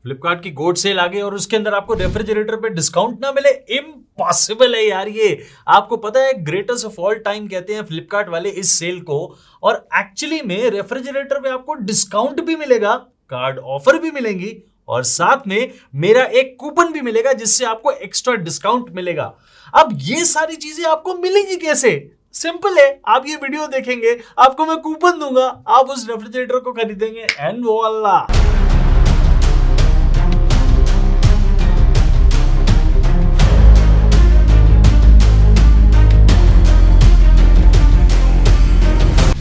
फ्लिपकार्ट की गोड सेल आ गई और उसके अंदर आपको रेफ्रिजरेटर पे डिस्काउंट ना मिले, इम्पॉसिबल है यार ये। आपको पता है ग्रेटेस्ट ऑफ ऑल टाइम कहते हैं फ्लिपकार्ट वाले इस सेल को, और एक्चुअली में रेफ्रिजरेटर पे आपको डिस्काउंट भी मिलेगा, कार्ड ऑफर भी मिलेंगी और साथ में मेरा एक कूपन भी मिलेगा जिससे आपको एक्स्ट्रा डिस्काउंट मिलेगा। अब ये सारी चीजें आपको मिलेंगी कैसे? सिंपल है, आप ये वीडियो देखेंगे, आपको मैं कूपन दूंगा, आप उस रेफ्रिजरेटर को खरीदेंगे एंड वोला।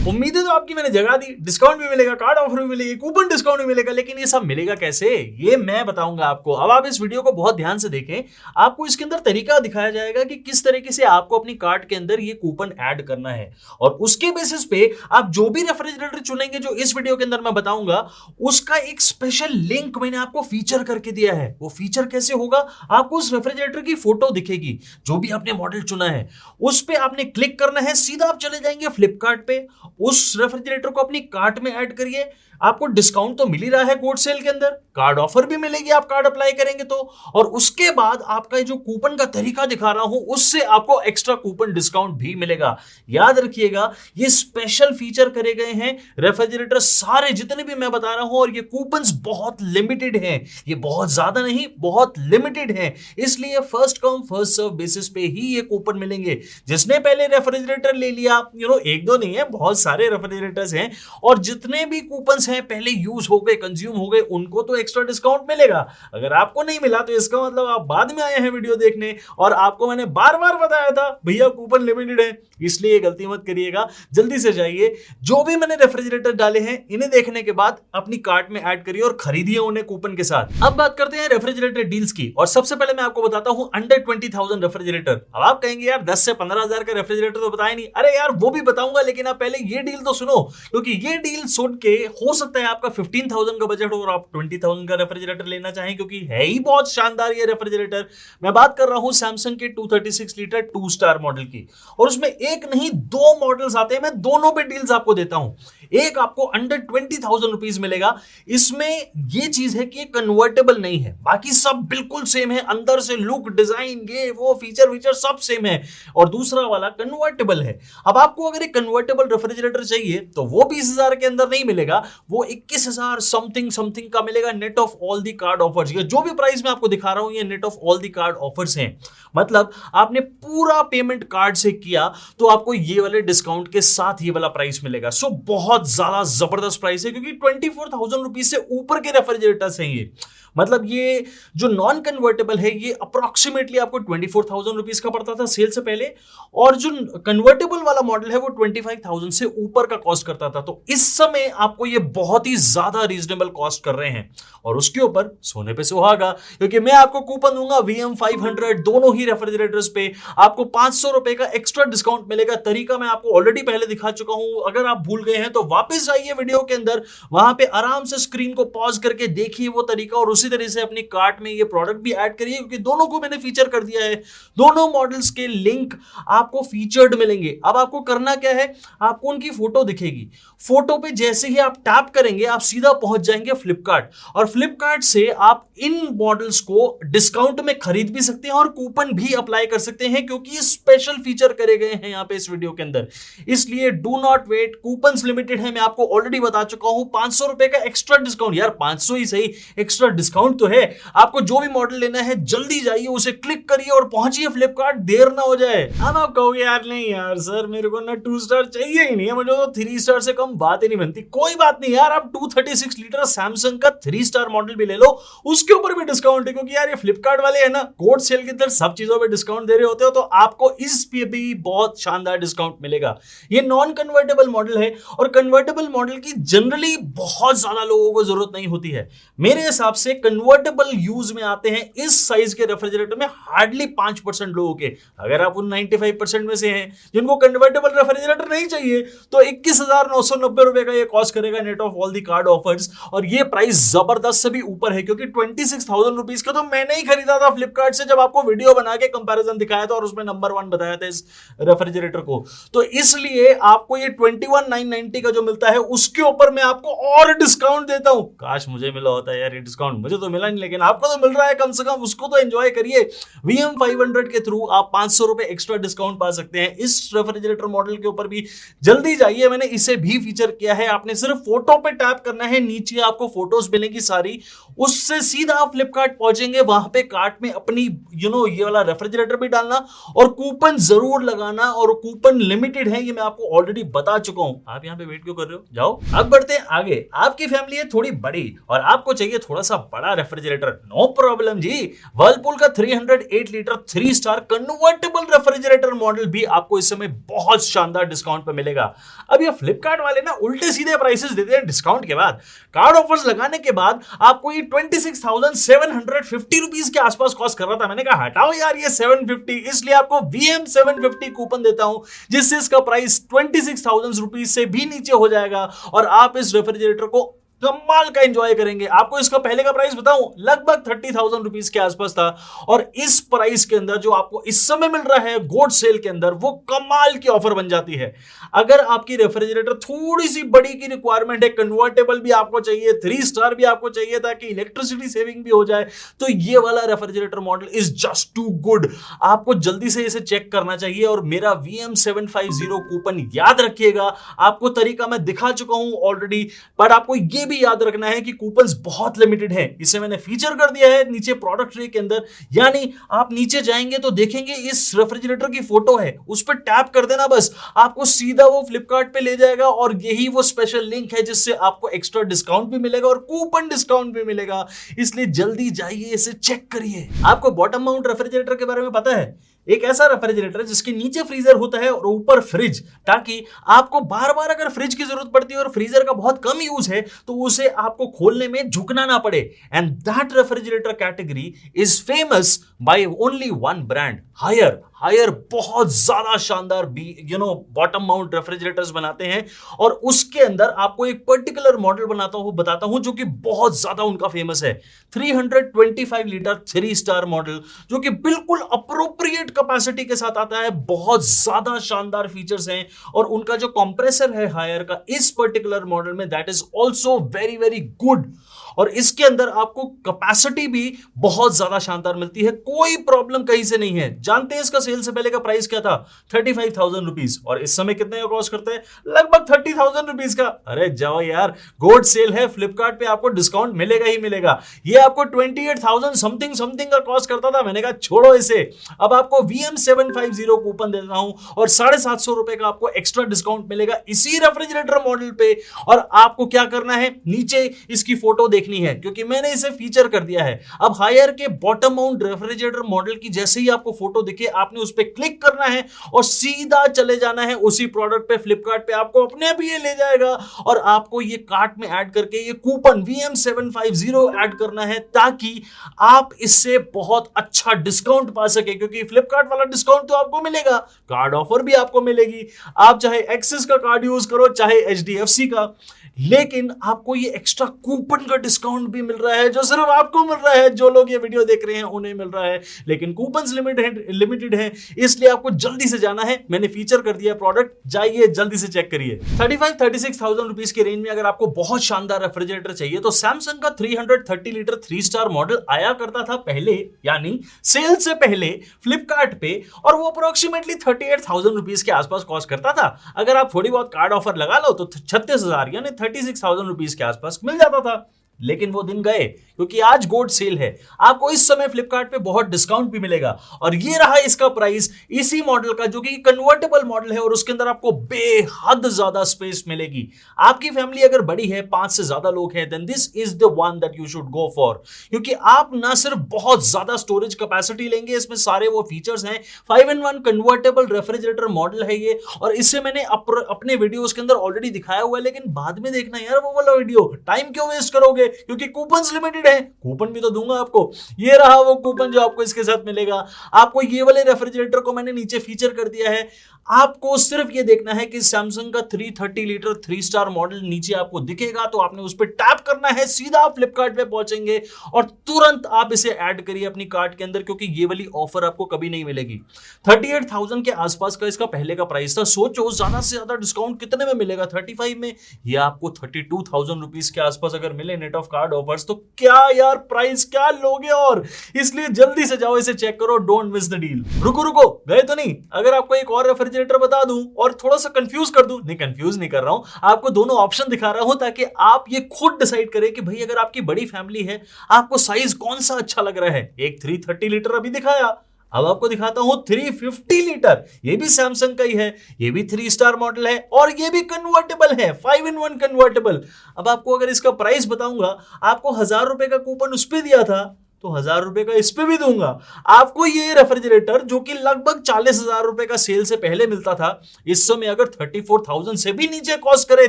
उम्मीदें तो आपकी मैंने जगा दी, डिस्काउंट भी मिलेगा, कार्ड ऑफर भी मिलेगी, कूपन डिस्काउंट भी मिलेगा, लेकिन ये सब मिलेगा कैसे ये मैं बताऊंगा आपको। अब आप इस वीडियो को बहुत ध्यान से देखें, आपको इसके अंदर तरीका दिखाया जाएगा कि किस तरीके से आपको अपनी कार्ट के अंदर ये कूपन ऐड करना है, और उसके बेसिस पे आप जो भी रेफ्रिजरेटर चुनेंगे जो इस वीडियो के अंदर मैं बताऊंगा, उसका एक स्पेशल लिंक मैंने आपको फीचर करके दिया है। वो फीचर कैसे होगा? आपको उस रेफ्रिजरेटर की फोटो दिखेगी जो भी आपने मॉडल चुना है, उस पे आपने क्लिक करना है, सीधा आप चले जाएंगे फ्लिपकार्ट पे, उस रेफ्रिजरेटर को अपनी कार्ट में ऐड करिए। आपको डिस्काउंट तो मिल ही रहा है कोड सेल के अंदर, कार्ड ऑफर भी मिलेगी आप कार्ड अप्लाई करेंगे तो, और उसके बाद आपका जो कूपन का तरीका दिखा रहा हूं उससे आपको एक्स्ट्रा कूपन डिस्काउंट भी मिलेगा। याद रखिएगा ये स्पेशल फीचर करे गए हैं रेफ्रिजरेटर सारे जितने भी मैं बता रहा हूं, और ये कूपन्स बहुत लिमिटेड हैं, ये बहुत ज्यादा नहीं, बहुत लिमिटेड हैं, इसलिए first come first serve basis पे ही ये कूपन मिलेंगे। जिसने पहले रेफ्रिजरेटर ले लिया, एक दो नहीं है, बहुत सारे रेफ्रिजरेटर्स हैं, और जितने भी कूपन हैं पहले यूज हो गए, कंज्यूम हो गए, उनको तो एक्स्ट्रा डिस्काउंट मिलेगा। अगर आपको नहीं मिला तो इसका मतलब आप बाद में आए हैं वीडियो देखने, और आपको मैंने बार बार बताया था भैया कूपन लिमिटेड है, इसलिए गलती मत करिएगा। जल्दी से जाइए, जो भी मैंने रेफ्रिजरेटर डाले हैं इन्हें देखने के बाद अपनी कार्ट में ऐड करिए और खरीदिए उन्हें कूपन के साथ। अब बात करते हैं रेफ्रिजरेटर डील्स की, और सबसे पहले मैं आपको बताता हूं अंडर 20,000 रेफ्रिजरेटर। अब आप कहेंगे यार 10 से 15,000 का रेफ्रिजरेटर तो बताया नहीं। अरे यार वो भी बताऊंगा, लेकिन आप पहले ये डील तो सुनो, क्योंकि ये डील सुन के हो सकता है आपका 15,000 का बजट हो और आप 20,000 का रेफ्रिजरेटर लेना चाहें, क्योंकि है ही बहुत शानदार ये रेफ्रिजरेटर। मैं बात कर रहा हूं सैमसंग के 236 लीटर 2 स्टार मॉडल की, और उसमें एक नहीं दो मॉडल्स आते हैं, मैं दोनों पे डील्स आपको देता हूं। एक आपको अंडर 20,000 रुपीज मिलेगा, इसमें ये चीज है कि ये कन्वर्टेबल नहीं है, बाकी सब बिल्कुल सेम है, अंदर से लुक, डिजाइन, ये वो फीचर सब सेम है, और दूसरा वाला कन्वर्टेबल है। अब आपको अगर एक कन्वर्टेबल रेफ्रिजरेटर चाहिए तो वो 20,000 के अंदर नहीं मिलेगा, वो 21,000 समथिंग का मिलेगा, net of all the card offers. ये जो भी प्राइस मैं आपको दिखा रहा हूं ये net of all the card offers हैं, मतलब आपने पूरा पेमेंट कार्ड से किया तो आपको ये वाले डिस्काउंट के साथ ये वाला प्राइस मिलेगा। सो बहुत ज्यादा जबरदस्त प्राइस है, क्योंकि 24,000 रुपीज से ऊपर के रेफ्रिजरेटर्स हैं ये। मतलब ये जो नॉन कन्वर्टेबल है ये अप्रोक्सीमेटली आपको 24,000 रुपीज का पड़ता था सेल से पहले, और जो कन्वर्टेबल वाला मॉडल है वो 25,000 से ऊपर का कॉस्ट करता था। तो इस समय आपको ये बहुत ही ज्यादा रीजनेबल कॉस्ट कर रहे हैं, और उसके ऊपर सोने पे सुहागा, क्योंकि मैं आपको कूपन दूंगा VM500 दोनों ही रेफ्रिजरेटर्स पे, आपको 500 रुपए का एक्स्ट्रा डिस्काउंट मिलेगा। तरीका मैं आपको ऑलरेडी पहले दिखा चुका हूं, अगर आप भूल गए हैं तो वापस जाइए वीडियो के अंदर, वहां पे आराम से स्क्रीन को पॉज करके देखिए वो तरीका, और उसी तरह से अपनी कार्ट में ये प्रोडक्ट भी ऐड करिए, क्योंकि दोनों को मैंने फीचर कर दिया है। दोनों मॉडल्स के लिंक आपको फीचर्ड मिलेंगे। अब आपको करना क्या है, आपको उनकी फोटो दिखेगी, फोटो पे जैसे ही आप टैप करेंगे आप सीधा पहुंच जाएंगे फ्लिपकार्ट, और फ्लिपकार्ट से आप इन मॉडल्स को डिस्काउंट में खरीद भी सकते हैं और कूपन भी अप्लाई कर सकते हैं, क्योंकि ये स्पेशल फीचर करे गए हैं यहां पे इस वीडियो के अंदर। इसलिए do not wait, coupons limited है, मैं आपको ऑलरेडी बता चुका हूं। 500 रुपए का एक्स्ट्रा डिस्काउंट, यार 500 ही सही, एक्स्ट्रा डिस्काउंट तो है। आपको जो भी मॉडल लेना है जल्दी जाइए, उसे क्लिक करिए और पहुंचिए फ्लिपकार्ट, देर ना हो जाए। अब आप कहोगे यार नहीं यार सर मेरे को ना 2 स्टार चाहिए ही नहीं है, मुझे तो 3 स्टार से कम बात ही नहीं बनती। कोई बात नहीं यार, आप 236 लीटर सैमसंग का 3 स्टार मॉडल भी ले लो, उसके ऊपर भी डिस्काउंट है, क्योंकि यार ये फ्लिपकार्ट वाले है ना कोड सेल के अंदर सब चीजों पे डिस्काउंट दे रहे होते हो, तो आपको इस पे भी बहुत शानदार डिस्काउंट मिलेगा। ये नॉन कन्वर्टेबल मॉडल है, और कन्वर्टेबल मॉडल की जनरली बहुत ज्यादा लोगों को जरूरत नहीं होती है। मेरे हिसाब से कन्वर्टेबल यूज में आते हैं इस साइज के रेफ्रिजरेटर में हार्डली 5% लोगों के। अगर आप उन 95% में से हैं जिनको कन्वर्टेबल रेफ्रिजरेटर नहीं चाहिए, तो 21,990 रुपए का ये कॉस्ट करेगा net of all the card offers, और ये प्राइस जबरदस्त से भी ऊपर है क्योंकि 26,000 रुपीज का तो मैंने ही खरीदा था फ्लिपकार्ट से जब आपको वीडियो बना के कंपैरिजन दिखाया था और उसमें नंबर 1 बताया था इस रेफ्रिजरेटर को। तो इसलिए आपको ये 21,990 का जो मिलता है उसके ऊपर मैं आपको और डिस्काउंट देता हूं। काश मुझे मिला होता यार ये डिस्काउंट, मुझे तो मिला नहीं, लेकिन आपको तो मिल रहा है, कम से कम उसको तो एंजॉय करिए। VM500 के थ्रू आप 500 रुपए एक्स्ट्रा डिस्काउंट पा सकते हैं इस रेफ्रिजरेटर मॉडल के ऊपर भी। जल्दी जाइए, मैंने इसे भी फीचर किया है। आपने सिर्फ फोटो पे टैप करना है, नीचे आपको फोटोज मिलेंगी सारी, उससे सीधा आप फ्लिपकार्ट पहुंचेंगे, वहां पे कार्ट में अपनी ये वाला रेफ्रिजरेटर भी डालना और कूपन जरूर लगाना, और कूपन लिमिटेड है, ये मैं आपको ऑलरेडी बता चुका हूं। आप यहां पे वेट क्यों कर रहे हो, जाओ। अब बढ़ते हैं आगे। आपकी फैमिली है थोड़ी बड़ी और आपको चाहिए थोड़ा सा बड़ा रेफ्रिजरेटर, नो प्रॉब्लम जी। वर्लपूल का 308 litre 3 star convertible refrigerator model भी आपको इस समय बहुत शानदार डिस्काउंट पे मिलेगा। अब ये फ्लिपकार्ट वाले ना उल्टे सीधे प्राइसेस देते हैं डिस्काउंट के बाद। कार्ड ऑफर्स लगाने के बाद आपको ये 26,750 रुपीज के आसपास कॉस्ट कर रहा था। मैंने कहा हटाओ यार ये 750, इसलिए आपको VM750 कूपन देता हूं, जिससे इसका प्राइस 26,000 रुपीज से भी नीचे हो जाएगा और आप इस रेफ्रिजरेटर को कमाल का एंजॉय करेंगे। आपको इसका पहले का प्राइस बताऊं, लगभग 30,000 रुपीज के आसपास था, और इस प्राइस के अंदर जो आपको इस समय मिल रहा है गोड सेल के अंदर, वो कमाल की ऑफर बन जाती है। अगर आपकी रेफ्रिजरेटर थोड़ी सी बड़ी की रिक्वायरमेंट है, कन्वर्टेबल भी आपको चाहिए, 3 स्टार भी आपको चाहिए ताकि इलेक्ट्रिसिटी सेविंग भी हो जाए, तो ये वाला refrigerator model is just too good. आपको जल्दी से इसे चेक करना चाहिए और मेरा VM750 कूपन याद रखिएगा। आपको तरीका मैं दिखा चुका हूं ऑलरेडी, पर आपको ये याद रखना है कि कूपन्स बहुत लिमिटेड है। इसे मैंने फीचर कर दिया है नीचे प्रोडक्ट ट्रे के अंदर, यानी आप नीचे जाएंगे तो देखेंगे इस रेफ्रिजरेटर की फोटो है, उस पर टैप कर देना, बस आपको सीधा वो फ्लिपकार्ट पे ले जाएगा और यही वो स्पेशल लिंक है जिससे आपको एक्स्ट्रा डिस्काउंट भी मिलेगा और कूपन डिस्काउंट भी मिलेगा। इसलिए जल्दी जाइए, इसे चेक करिए। आपको बॉटम माउंट रेफ्रिजरेटर के बारे में पता है? एक ऐसा रेफ्रिजरेटर जिसके नीचे फ्रीजर होता है और ऊपर फ्रिज, ताकि आपको बार बार अगर फ्रिज की जरूरत पड़ती है और फ्रीजर का बहुत कम यूज है तो उसे आपको खोलने में झुकना ना पड़े। And that refrigerator category is famous by only one brand, Haier. Haier बहुत ज्यादा शानदार बॉटम माउंट रेफ्रिजरेटर्स बनाते हैं, और उसके अंदर आपको एक पर्टिकुलर मॉडल बताता हूं जो कि बहुत ज्यादा उनका फेमस है। 325 लीटर 3 स्टार मॉडल, जो कि बिल्कुल अप्रोप्रिएट कैपेसिटी के साथ आता है, बहुत ज्यादा शानदार फीचर्स हैं, और उनका जो कंप्रेसर है हायर का इस पर्टिकुलर मॉडल में, that is also very very good. और इसके अंदर आपको कैपेसिटी भी बहुत ज्यादा शानदार मिलती है, कोई प्रॉब्लम कहीं से नहीं है। जानते हैं इसका सेल से पहले का प्राइस क्या था? 35,000 रुपीज, और इस समय कितने का कॉस्ट करता है? लगभग 30,000 रुपीज का। अरे जाओ यार, गोड सेल है, फ्लिपकार्ट पे आपको डिस्काउंट मिलेगा ही मिलेगा। ये आपको 28,000 समथिंग का कॉस्ट करता था। मैंने कहा छोड़ो इसे, अब आपको VM750 कूपन देता हूं और 750 रुपए का आपको एक्स्ट्रा डिस्काउंट मिलेगा इसी रेफ्रिजरेटर मॉडल पे। और आपको क्या करना है, नीचे इसकी फोटो देखनी है क्योंकि मैंने इसे फीचर कर दिया है। अब हायर के बॉटम माउंट रेफ्रिजरेटर मॉडल की जैसे ही आपको फोटो दिखे, आपने उस पर क्लिक करना है और सीधा चले जाना है उसी प्रोडक्ट पे, फ्लिपकार्ट पे। आपको अपने आप ये ले जाएगा और आपको ये कार्ट में ऐड करके ये कूपन VM750 ऐड करना है, ताकि आप इससे बहुत अच्छा डिस्काउंट पा सके। क्योंकि फ्लिपकार्ट वाला डिस्काउंट तो आपको मिलेगा, कार्ड ऑफर भी आपको मिलेगी, आप चाहे एक्सिस का कार्ड यूज करो चाहे HDFC का, लेकिन आपको ये एक्स्ट्रा कूपन का डिस्काउंट भी मिल रहा है जो सिर्फ आपको मिल रहा है। जो लोग ये वीडियो देख रहे हैं उन्हें मिल रहा है, लेकिन कूपन्स लिमिटेड है, इसलिए आपको जल्दी से जाना है। मैंने फीचर कर दिया प्रोडक्ट, जाइए जल्दी से चेक करिए। 35-36,000 रुपीज के रेंज में अगर आपको बहुत शानदार रेफ्रिजरेटर चाहिए तो सैमसंग का 330 लीटर 3 स्टार मॉडल आया करता था पहले, यानी सेल से पहले फ्लिपकार्ट पे, और वो अप्रोक्सीमेटली 38,000 रुपीज के आसपास कॉस्ट करता था। अगर आप थोड़ी बहुत कार्ड ऑफर लगा लो तो 36,000 यानी 36,000 रुपीज के आसपास मिल जाता था। लेकिन वो दिन गए, क्योंकि आज गोल्ड सेल है। आपको इस समय फ्लिपकार्ट पे बहुत डिस्काउंट भी मिलेगा, और ये रहा इसका प्राइस इसी मॉडल का, जो कि कन्वर्टेबल मॉडल है, और उसके अंदर आपको बेहद ज्यादा स्पेस मिलेगी। आपकी फैमिली अगर बड़ी है, 5 से ज्यादा लोग हैं, then this is the one that you should go for. क्योंकि आप ना सिर्फ बहुत ज्यादा स्टोरेज कैपेसिटी लेंगे, इसमें सारे वो फीचर्स हैं। 5-in-1 कन्वर्टेबल रेफ्रिजरेटर मॉडल है ये, और इससे मैंने अपने वीडियोस के अंदर ऑलरेडी दिखाया हुआ है, लेकिन बाद में देखना यार वो वाला वीडियो, टाइम क्यों वेस्ट करोगे? क्योंकि कूपन लिमिटेड है, कूपन भी तो दूंगा आपको। ये रहा वो कूपन जो आपको इसके साथ मिलेगा। आपको ये वाले रेफ्रिजरेटर को मैंने नीचे फीचर कर दिया है। आपको सिर्फ ये देखना है कि सैमसंग का 330 लीटर 3 स्टार मॉडल नीचे आपको दिखेगा, तो आपने उस पर टैप करना है, सीधा आप फ्लिपकार्ट पे पहुंचेंगे और तुरंत आप इसे ऐड करिए अपनी कार्ट के अंदर, क्योंकि ये वाली ऑफर आपको कभी नहीं मिलेगी। 38,000 के आसपास का इसका पहले का प्राइस था। सोचो ज्यादा से ज्यादा डिस्काउंट कितने में मिलेगा, 35 में। ये आपको 32,000 रुपीज के आसपास अगर मिले नेट ऑफ कार्ड ऑफर्स, तो क्या यार प्राइस क्या लोगे। और इसलिए जल्दी से जाओ, इसे चेक करो, डोंट मिस द डील। रुको रुको, गए तो नहीं। अगर आपको एक और रेफ्रिजरेटर बता दूं और थोड़ा सा कंफ्यूज कर दूं, नहीं कंफ्यूज नहीं कर रहा हूं, आपको दोनों ऑप्शन दिखा रहा हूं ताकि आप ये खुद डिसाइड करें कि भाई अगर आपकी बड़ी फैमिली है, आपको साइज कौन सा अच्छा लग रहा है। एक 330 लीटर अभी दिखाया, अब आपको दिखाता हूं 350 लीटर। ये भी सैमसंग का ही है, ये भी 3 स्टार मॉडल है और ये भी कन्वर्टेबल है, 5-in-1 कन्वर्टेबल। अब आपको अगर इसका प्राइस बताऊंगा, आपको 1000 रुपए का कूपन उस पर दिया था, तो 1000 रुपए का इस पे भी दूंगा। आपको ये रेफ्रिजरेटर जो कि लगभग 40,000 रुपए का सेल से पहले मिलता था, इस समय अगर 34,000 से भी नीचे कॉस्ट करे,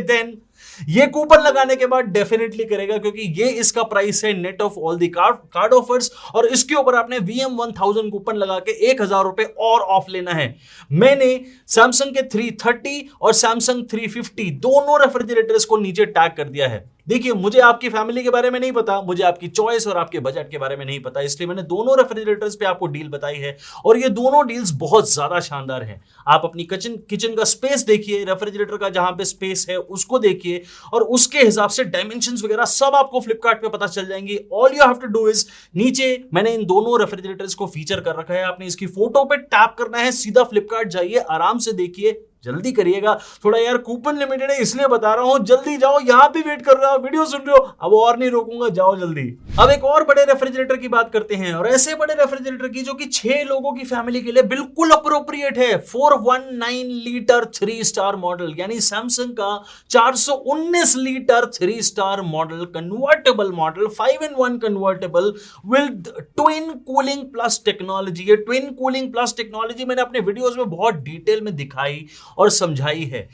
देन ये कूपन लगाने के बाद डेफिनेटली करेगा, क्योंकि ये इसका प्राइस है net of all the card offers, और इसके ऊपर आपने VM1000 कूपन लगा के 1000 रुपए और ऑफ लेना है। मैंने सैमसंग के 330 और सैमसंग 350 दोनों रेफ्रिजरेटर्स को नीचे टैग कर दिया है। देखिए, मुझे आपकी फैमिली के बारे में नहीं पता, मुझे आपकी चॉइस और आपके बजट के बारे में नहीं पता, इसलिए मैंने दोनों रेफ्रिजरेटर्स पे आपको डील बताई है, और ये दोनों डील्स बहुत ज्यादा शानदार हैं। आप अपनी किचन का स्पेस देखिए, रेफ्रिजरेटर का जहां पे स्पेस है उसको देखिए, और उसके हिसाब से डायमेंशंस वगैरह सब आपको फ्लिपकार्ट पे पता चल जाएंगी। All you have to do is, नीचे मैंने इन दोनों रेफ्रिजरेटर्स को फीचर कर रखा है, आपने इसकी फोटो पे टैप करना है, सीधा फ्लिपकार्ट जाइए, आराम से देखिए, जल्दी करिएगा। थोड़ा यार कूपन लिमिटेड है इसलिए बता रहा हूं, जल्दी जाओ, यहां भी वेट कर रहा हूं, वीडियो सुन रहे हो, अब और नहीं रोकूंगा, जाओ जल्दी। अब एक और बड़े रेफ्रिजरेटर की बात करते हैं, और ऐसे बड़े रेफ्रिजरेटर की जो कि 6 लोगों की फैमिली के लिए बिल्कुल अप्रोप्रिएट है। 419 लीटर 3 स्टार मॉडल, यानी सैमसंग का 419 litre 3 star model, convertible model, 5-in-1 convertible with twin cooling plus technology. ये ट्विन कूलिंग प्लस टेक्नोलॉजी मैंने अपने वीडियोस में बहुत डिटेल में दिखाई और समझाई है।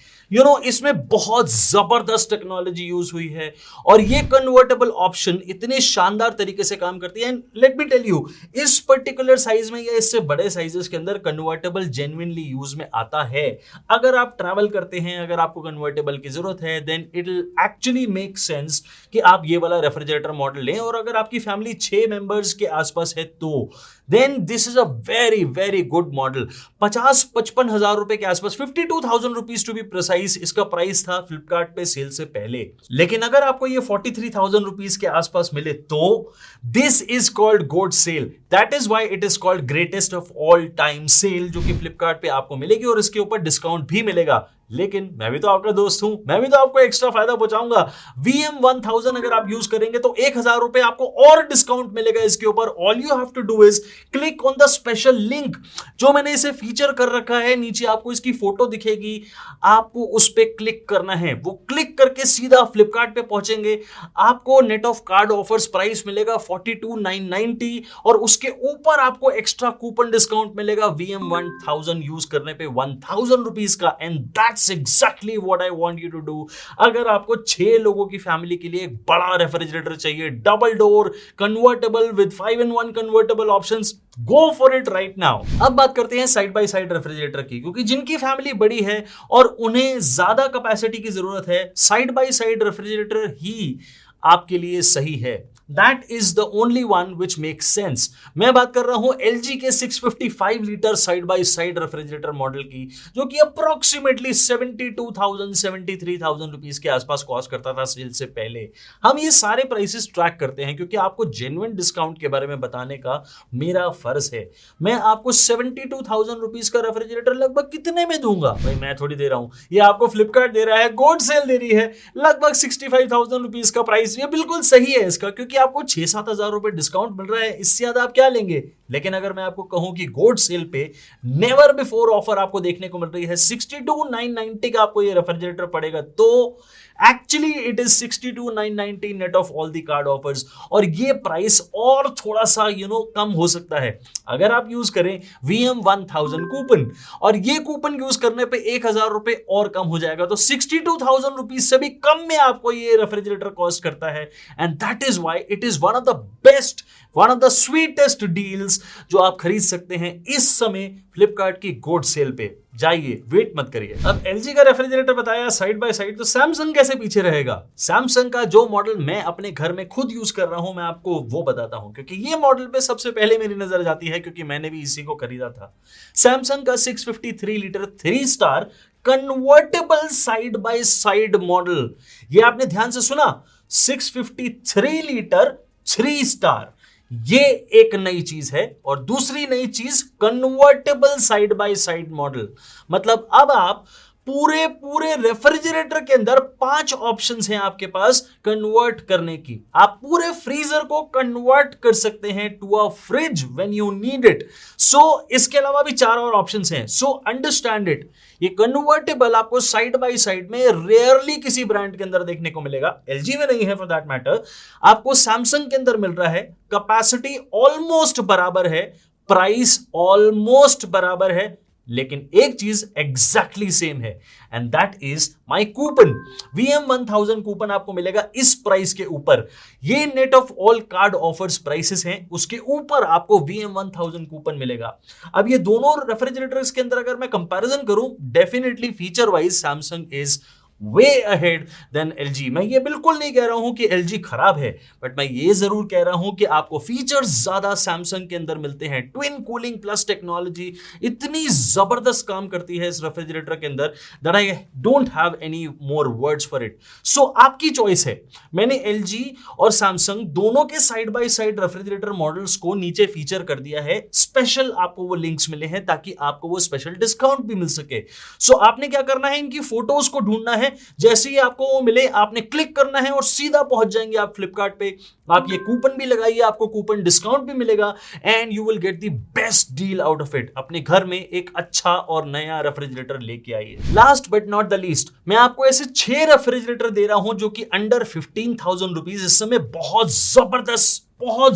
इसमें बहुत जबरदस्त टेक्नोलॉजी यूज हुई है, और ये कन्वर्टेबल ऑप्शन इतने शानदार तरीके से काम करती है। लेट मी टेल यू, इस पर्टिकुलर साइज में या इससे बड़े साइजेस के अंदर कन्वर्टेबल जेन्युइनली यूज में आता है। अगर आप ट्रैवल करते हैं, अगर आपको कन्वर्टेबल की जरूरत है, then it will actually make sense कि आप ये वाला रेफ्रिजरेटर मॉडल लें। और अगर आपकी फैमिली 6 मेंबर्स के आसपास है, तो then this is a very very good model. 50-55 हजार रुपए के आसपास, 52,000 रुपीज टू बी प्रिसाइज, इसका प्राइस था फ्लिपकार्ट पे सेल से पहले। लेकिन अगर आपको ये 43,000 रुपीज के आसपास मिले, तो this is called GOAT sale. That is why it is called greatest of all time sale, जो कि फ्लिपकार्ट पे आपको मिलेगी, और इसके ऊपर डिस्काउंट भी मिलेगा। लेकिन मैं भी तो आपका दोस्त हूं, मैं भी तो आपको एक्स्ट्रा फायदा पहुंचाऊंगा। VM1000 अगर आप यूज करेंगे तो 1000 रुपए आपको और डिस्काउंट मिलेगा इसके ऊपर। All you have to do is click on the special link जो मैंने इसे फीचर कर रखा है, नीचे आपको इसकी फोटो दिखेगी, आपको उस पर क्लिक करना है। वो क्लिक करके सीधा फ्लिपकार्ट पे पहुंचेंगे, आपको net of card offers price मिलेगा 42,990, और उसके ऊपर आपको एक्स्ट्रा कूपन डिस्काउंट मिलेगा VM1000 यूज करने पे 1000 रुपीज का। And that's exactly what I want you to do। अगर आपको 6 लोगों की फैमिली के लिए एक बड़ा रेफ्रिजरेटर चाहिए, double door convertible with 5-in-1 convertible options, go for it right now. अब बात करते हैं साइड बाय साइड रेफ्रिजरेटर की, क्योंकि जिनकी फैमिली बड़ी है और उन्हें ज्यादा कैपेसिटी की जरूरत है, साइड बाय साइड रेफ्रिजरेटर ही आपके लिए सही है। That is the only one which makes sense। मैं बात कर रहा हूं LG के 655 litre side by side refrigerator model की, जो कि अप्रोक्सीमेटली 72,000 73,000 रुपीज के आसपास कॉस्ट करता था सेल से पहले। हम ये सारे प्राइसेस ट्रैक करते हैं क्योंकि आपको जेन्युइन डिस्काउंट के बारे में बताने का मेरा फर्ज है। मैं आपको 72,000 रुपीज का रेफ्रिजरेटर लगभग कितने में दूंगा? भाई मैं थोड़ी दे रहा हूं, ये आपको फ्लिपकार्ट दे रहा है, गोड सेल दे रही है, लगभग 65,000 रुपीज का प्राइस। ये बिल्कुल सही है इसका, क्योंकि आपको 6-7 हजार रुपए डिस्काउंट मिल रहा है, इससे ज्यादा आप क्या लेंगे। लेकिन अगर मैं आपको कहूं कि गोल्ड सेल पे नेवर बिफोर ऑफर आपको देखने को मिल रही है, 62,990 का आपको ये रेफ्रिजरेटर पड़ेगा, तो actually it is 62,990 net of all the card offers. और ये प्राइस और थोड़ा सा कम हो सकता है अगर आप यूज करें VM1000 कूपन, और ये कूपन यूज करने पे 1,000 रुपए और कम हो जाएगा, तो 62,000 रुपीज से भी कम में आपको ये रेफ्रिजरेटर कॉस्ट करता है। And that is why it is one of the best, one of the sweetest deals जो आप खरीद सकते हैं इस समय फ्लिपकार्ट की गोल्ड सेल पे। जाइए, वेट मत करिए। अब LG का रेफ्रिजरेटर बताया साइड बाय साइड, तो सैमसंग कैसे पीछे रहेगा। सैमसंग का जो मॉडल मैं अपने घर में खुद यूज कर रहा हूं, मैं आपको वो बताता हूं, क्योंकि ये मॉडल पे सबसे पहले मेरी नजर जाती है, क्योंकि मैंने भी इसी को खरीदा था। सैमसंग का 653 litre 3 star convertible side by side model. ये आपने ध्यान से सुना, 653 लीटर 3 स्टार, ये एक नई चीज है। और दूसरी नई चीज convertible side by side model, मतलब अब आप पूरे रेफ्रिजरेटर के अंदर 5 ऑप्शंस हैं आपके पास कन्वर्ट करने की। आप पूरे फ्रीजर को कन्वर्ट कर सकते हैं to a fridge when you need it. So इसके अलावा भी 4 और ऑप्शंस हैं। सो अंडरस्टैंड इट, ये कन्वर्टेबल आपको साइड बाय साइड में रेयरली किसी ब्रांड के अंदर देखने को मिलेगा। LG में नहीं है फॉर दैट मैटर, आपको सैमसंग के अंदर मिल रहा है। कैपेसिटी ऑलमोस्ट बराबर है, प्राइस ऑलमोस्ट बराबर है, लेकिन एक चीज एग्जैक्टली सेम है, and that is my coupon. VM1000 coupon आपको मिलेगा इस प्राइस के ऊपर। ये net of all card offers prices हैं, उसके ऊपर आपको VM1000 कूपन मिलेगा। अब ये दोनों रेफ्रिजरेटर्स के अंदर अगर मैं कंपैरिजन करूं, definitely feature wise Samsung is way ahead than LG। मैं ये बिल्कुल नहीं कह रहा हूं कि LG खराब है, बट मैं ये जरूर कह रहा हूं कि आपको फीचर्स ज्यादा सैमसंग के अंदर मिलते हैं। ट्विन कूलिंग प्लस टेक्नोलॉजी इतनी जबरदस्त काम करती है इस रेफ्रिजरेटर के अंदर that I don't have any more words for it. So आपकी चॉइस है। मैंने LG और सैमसंग दोनों के side by side refrigerator models को नीचे फीचर कर दिया है। स्पेशल आपको वो लिंक्स मिले हैं ताकि आपको वो स्पेशल डिस्काउंट भी मिल सके। सो आपने क्या करना है, इनकी फोटोज को ढूंढना है। जैसे ही आपको वो मिले, आपने क्लिक करना है और सीधा पहुंच जाएंगे आप फ्लिपकार्ट पे। आप ये कूपन भी लगाइए, आपको कूपन डिस्काउंट भी मिलेगा, and you will get the best deal out of it. अपने घर में एक अच्छा और नया रेफ्रिजरेटर लेके आइए। Last but not the least, मैं आपको ऐसे 6 रेफ्रिजरेटर दे रहा हूं जो कि अंडर 15,000 रुपीज इस समय बहुत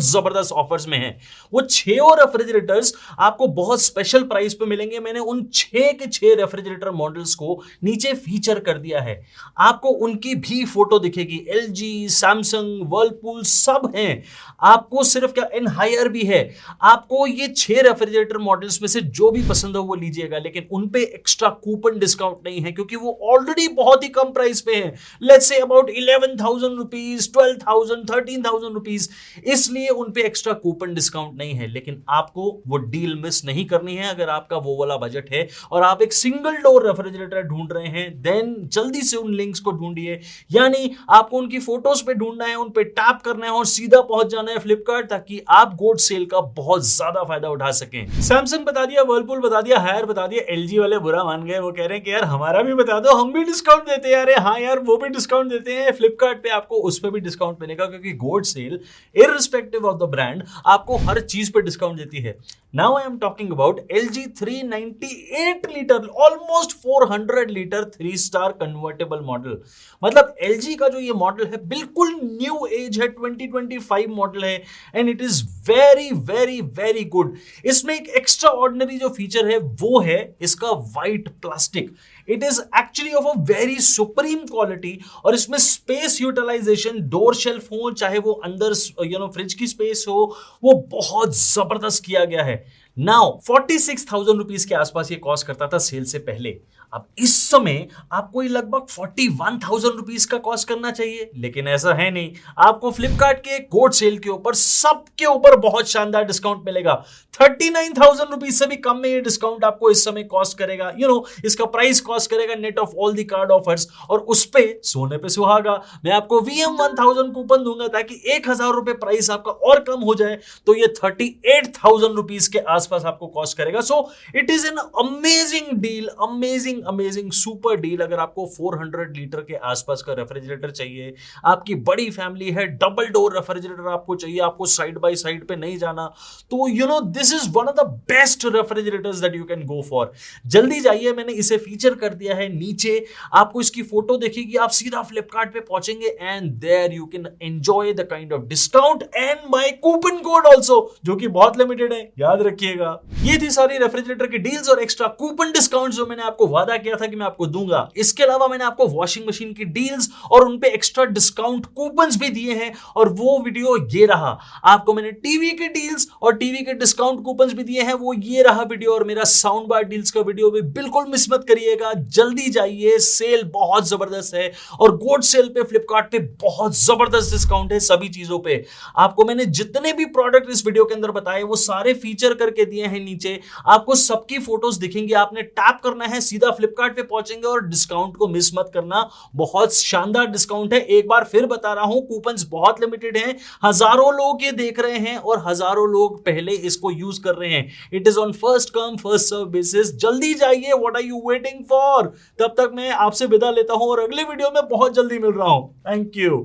जबरदस्त ऑफर्स में हैं। वो 6 रेफ्रिजरेटर्स आपको बहुत स्पेशल प्राइस पे मिलेंगे। मैंने उन 6 के 6 रेफ्रिजरेटर मॉडल्स को नीचे फीचर कर दिया है, आपको उनकी भी फोटो दिखेगी। LG, सैमसंग, वर्लपूल सब हैं। आपको सिर्फ क्या, एनहायर भी है। आपको ये 6 रेफ्रिजरेटर मॉडल्स में से जो भी पसंद हो वो लीजिएगा, लेकिन उन पे एक्स्ट्रा कूपन डिस्काउंट नहीं है, क्योंकि वो ऑलरेडी बहुत ही कम प्राइस पे हैं। Let's say about 11,000 rupees, 12,000, 13,000 rupees, इसलिए उन पे एक्स्ट्रा कूपन डिस्काउंट नहीं है। लेकिन आपको वो डील मिस नहीं करनी है अगर आपका वो वाला बजट है और आप एक सिंगल डोर रेफ्रिजरेटर ढूंढ रहे हैं, देन जल्दी से उन लिंक्स को ढूंढिए। यानी आपको उनकी फोटोज पे ढूंढना है, उन पे टैप करना है और सीधा पहुंच जाना है फ्लिपकार्ट, ताकि आप गोल्ड सेल का बहुत ज्यादा फायदा उठा सकें। सैमसंग बता दिया, वर्लपूल बता दिया, हायर बता दिया। LG वाले बुरा मान गए, वो कह रहे हैं कि यार हमारा भी बता दो, हम भी डिस्काउंट देते हैं। अरे हाँ यार, वो भी डिस्काउंट देते हैं। फ्लिपकार्ट पे आपको उस पर भी डिस्काउंट मिलेगा, क्योंकि gold sale irrespective of the brand आपको हर चीज पे डिस्काउंट देती है। Now I am talking about LG 398 litre, almost 400 litre 3 star convertible model. मतलब LG का जो ये मॉडल है बिल्कुल न्यू एज है, 2025 मॉडल है, and it is very very very good. इसमें एक एक्स्ट्रा ऑर्डिनरी जो फीचर है वो है इसका white plastic. It is actually of a very supreme quality, और इसमें स्पेस यूटिलाइजेशन, डोर शेल्फ हो चाहे वो अंदर फ्रिज की स्पेस हो, वो बहुत जबरदस्त किया गया है। नाउ 46,000 रुपीज के आसपास ये कॉस्ट करता था सेल से पहले। अब इस समय आपको ये लगभग 41,000 रुपीज का कॉस्ट करना चाहिए, लेकिन ऐसा है नहीं। आपको फ्लिपकार्ट के गोल्ड सेल के ऊपर सबके ऊपर बहुत शानदार डिस्काउंट मिलेगा। 39,000 रुपीज से भी कम में ये डिस्काउंट आपको इस समय कॉस्ट करेगा। इसका प्राइस कॉस्ट करेगा net of all the card offers, और उस पे सोने पे सुहागा मैं आपको VM1000 कूपन दूंगा, ताकि 1,000 रुपए प्राइस आपका और कम हो जाए, तो ये 38,000 रुपीज के आसपास आपको कॉस्ट करेगा। So it is an amazing deal, amazing amazing super deal. अगर आपको 400 लीटर के आसपास का रेफ्रिजरेटर चाहिए, आपकी बड़ी फैमिली है, डबल डोर रेफ्रिजरेटर आपको चाहिए, आपको साइड बाय साइड पे नहीं जाना, तो this is one of the best refrigerators that you can go for. जल्दी जाइए, मैंने इसे फीचर कर दिया है नीचे, आपको इसकी फोटो देखिएगी, आप सीधा फ्लिपकार्ट पे पहुंचेंगे and there you can enjoy the kind of discount and my coupon code also, जो कि बहुत लिमिटेड है, याद रखिएगा। ये थी सारी रेफ्रिजरेटर की डील्स और एक्स्ट्रा कूपन डिस्काउंट जो मैंने आपको वादा किया था कि मैं आपको दूंगा। इसके अलावा मैंने आपको वॉशिंग मशीन की डील्स और उन पे एक्स्ट्रा डिस्काउंट कूपन्स भी दिए हैं, और वो वीडियो ये रहा। आपको मैंने टीवी की डील्स और टीवी के डिस्काउंट कूपन्स भी दिए हैं, वो ये रहा वीडियो। और मेरा साउंड बार डील्स का वीडियो भी बिल्कुल मिस मत करिएगा। जल्दी जाइए, सेल बहुत जबरदस्त है, और गोड सेल पे फ्लिपकार्ट पे बहुत जबरदस्त डिस्काउंट है सभी चीजों पे। आपको मैंने जितने भी प्रोडक्ट इस वीडियो के अंदर बताए वो सारे फीचर करके दिए हैं नीचे, आपको सबकी फोटोज दिखेंगी। आपने टैप करना है, सीधा फ्लिपकार्ट पे पहुंचेंगे, और डिस्काउंट को मिस मत करना। बहुत शानदार डिस्काउंट है, एक बार फिर बता रहा हूं, कूपन्स बहुत लिमिटेड हैं, हजारों लोग ये देख रहे हैं और हजारों लोग पहले इसको यूज कर रहे हैं। It is on first come first serve basis. जल्दी जाइए, what are you waiting for. तब तक मैं आपसे विदा लेता हूं और अगले वीडियो में बहुत जल्दी मिल रहा हूं। Thank you.